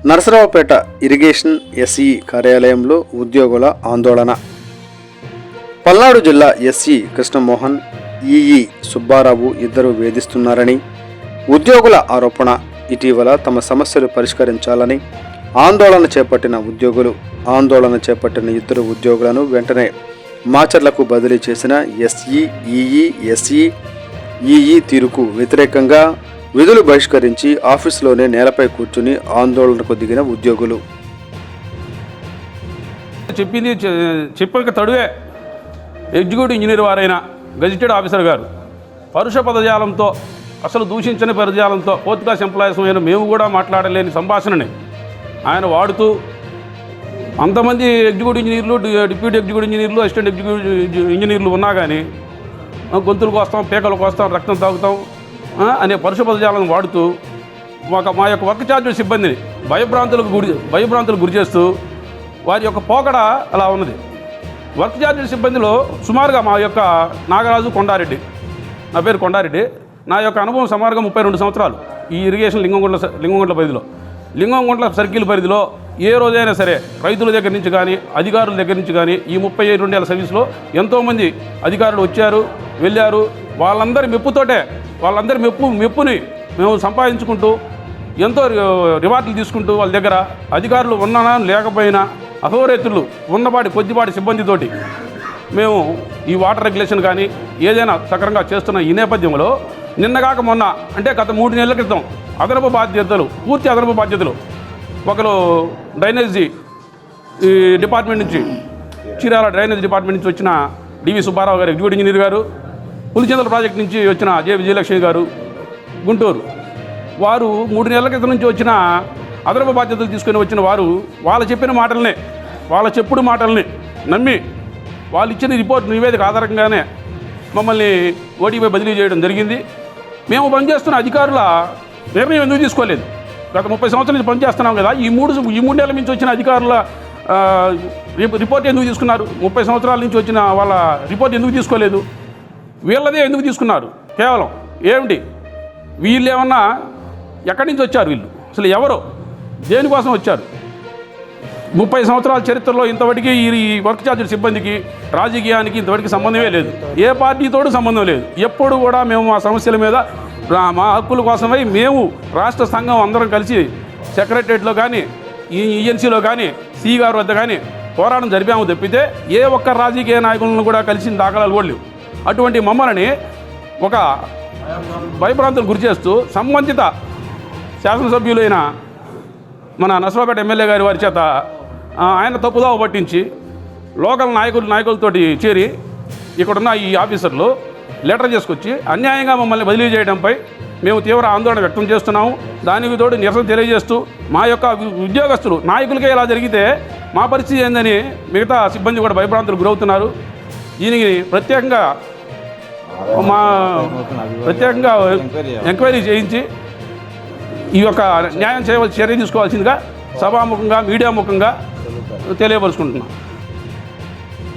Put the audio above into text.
Narasaraopet irrigation SE కార్యాలయంలో ఉద్యోగుల ఆందోళన. పల్నాడు జిల్లా ఎస్ఈ కృష్ణమోహన్, ఈఈ సుబ్బారావు ఇద్దరు వేధిస్తున్నారని ఉద్యోగుల ఆరోపణ. ఇటీవల తమ సమస్యలు పరిష్కరించాలని ఆందోళన చేపట్టిన ఉద్యోగులు, ఆందోళన చేపట్టిన ఇద్దరు ఉద్యోగులను వెంటనే మాచర్లకు బదిలీ చేసిన ఎస్ఈ, ఈఈ, ఎస్ఈ, ఈఈ తీరుకు వ్యతిరేకంగా విధులు బహిష్కరించి ఆఫీసులోనే నేలపై కూర్చుని ఆందోళనకు దిగిన ఉద్యోగులు. చెప్పక తడువే ఎగ్జిక్యూటివ్ ఇంజనీర్ వారైన గెజిటెడ్ ఆఫీసర్ గారు పరుష పదజాలంతో, అసలు దూషించని పదజాలంతో ఫోర్త్ క్లాస్ ఎంప్లాయీస్ అయిన మేము కూడా మాట్లాడలేని సంభాషణని ఆయన వాడుతూ, అంతమంది ఎగ్జిక్యూటివ్ ఇంజనీర్లు, డిప్యూటీ ఎగ్జిక్యూటివ్ ఇంజనీర్లు, అసిస్టెంట్ ఎగ్జిక్యూటివ్ ఇంజనీర్లు ఉన్నా కానీ గొంతులు కోస్తాం, పేకలు కోస్తాం, రక్తం తాగుతాం అనే పరుష పదజాలను వాడుతూ మా యొక్క వర్క్ ఛార్జ్ సిబ్బందిని భయభ్రాంతులకు గురి చేస్తూ వారి యొక్క పోకడ అలా ఉన్నది. వర్క్ ఛార్జ్ సిబ్బందిలో సుమారుగా మా యొక్క నాగరాజు కొండారెడ్డి, నా పేరు కొండారెడ్డి, నా యొక్క అనుభవం సుమారుగా 32 సంవత్సరాలు ఈ ఇరిగేషన్ లింగంగుంట్ల పరిధిలో, లింగంగుంట్ల సర్కిల్ పరిధిలో ఏ రోజైనా సరే రైతుల దగ్గర నుంచి కానీ అధికారుల దగ్గర నుంచి కానీ ఈ 32 ఏళ్ల సర్వీస్లో ఎంతోమంది అధికారులు వచ్చారు, వెళ్ళారు. వాళ్ళందరి మెప్పుని మేము సంపాదించుకుంటూ ఎంతో రివార్డులు తీసుకుంటూ వాళ్ళ దగ్గర అధికారులు ఉన్నా లేకపోయినా అహోరేతులు కొద్దిపాటి సిబ్బందితోటి మేము ఈ వాటర్ రెగ్యులేషన్ కానీ ఏదైనా సక్రమంగా చేస్తున్న ఈ నేపథ్యంలో నిన్నగాక మొన్న, అంటే గత 3 నెలల క్రితం పూర్తి అదనపు బాధ్యతలు ఒకరు డ్రైనేజీ డిపార్ట్మెంట్ నుంచి, చీరాల డ్రైనేజ్ డిపార్ట్మెంట్ నుంచి వచ్చిన డివి సుబ్బారావు గారు ఎగ్జిక్యూటివ్ ఇంజనీర్ గారు, పులిచెంతల ప్రాజెక్ట్ నుంచి వచ్చిన జె విజయలక్ష్మి గారు గుంటూరు, వారు 3 నెలల క్రితం నుంచి వచ్చిన అదనపు బాధ్యతలు తీసుకొని వచ్చిన వారు వాళ్ళ చెప్పిన మాటలనే, వాళ్ళ చెప్పుడు మాటల్ని నమ్మి వాళ్ళు ఇచ్చిన రిపోర్ట్ నివేదిక ఆధారంగానే మమ్మల్ని ఓటీపై బదిలీ చేయడం జరిగింది. మేము పనిచేస్తున్న అధికారుల నిర్ణయం ఎందుకు తీసుకోలేదు? గత 30 సంవత్సరాల నుంచి పనిచేస్తున్నాం కదా, ఈ మూడు నెలల నుంచి వచ్చిన అధికారుల రిపోర్ట్ ఎందుకు తీసుకున్నారు? 30 సంవత్సరాల నుంచి వచ్చిన వాళ్ళ రిపోర్ట్ ఎందుకు తీసుకోలేదు? వీళ్ళదే ఎందుకు తీసుకున్నారు? కేవలం ఏమిటి? వీళ్ళు ఏమన్నా ఎక్కడి నుంచి వచ్చారు? వీళ్ళు అసలు ఎవరు? దేనికోసం వచ్చారు? 30 సంవత్సరాల చరిత్రలో ఇంతవరకు ఈ వర్క్ ఛార్జ్ సిబ్బందికి రాజకీయానికి ఇంతవరకు సంబంధమే లేదు, ఏ పార్టీతోడు సంబంధం లేదు. ఎప్పుడు కూడా మేము మా సమస్యల మీద, మా హక్కుల కోసమై మేము రాష్ట్ర సంఘం అందరం కలిసి సెక్రటరియట్లో కానీ ఈ ఈఎన్సీలో కానీ సి గారి వద్ద కానీ పోరాటం జరిపాము తప్పితే ఏ ఒక్క రాజకీయ నాయకులను కూడా కలిసిన దాఖలాలు కూడా లేవు. అటువంటి మమ్మల్ని ఒక భయభ్రాంతులు గురి చేస్తూ సంబంధిత శాసనసభ్యులైన మన నరసరావుపేట ఎమ్మెల్యే గారి వారి చేత ఆయన తప్పుదావ పట్టించి లోకల్ నాయకులతోటి చేరి ఇక్కడున్న ఈ ఆఫీసర్లు లెటర్ చేసుకొచ్చి అన్యాయంగా మమ్మల్ని బదిలీ చేయడంపై మేము తీవ్ర ఆందోళన వ్యక్తం చేస్తున్నాము. దానికి తోడు నిరసన తెలియజేస్తూ మా యొక్క ఉద్యోగస్తులు, నాయకులకే ఇలా జరిగితే మా పరిస్థితి ఏందని మిగతా సిబ్బంది కూడా భయభ్రాంతులు గురవుతున్నారు. దీనికి ప్రత్యేకంగా ఎంక్వైరీ చేయించి ఈ యొక్క న్యాయం చర్య తీసుకోవాల్సిందిగా సభాముఖంగా, మీడియా ముఖంగా తెలియపరుచుకుంటున్నాం.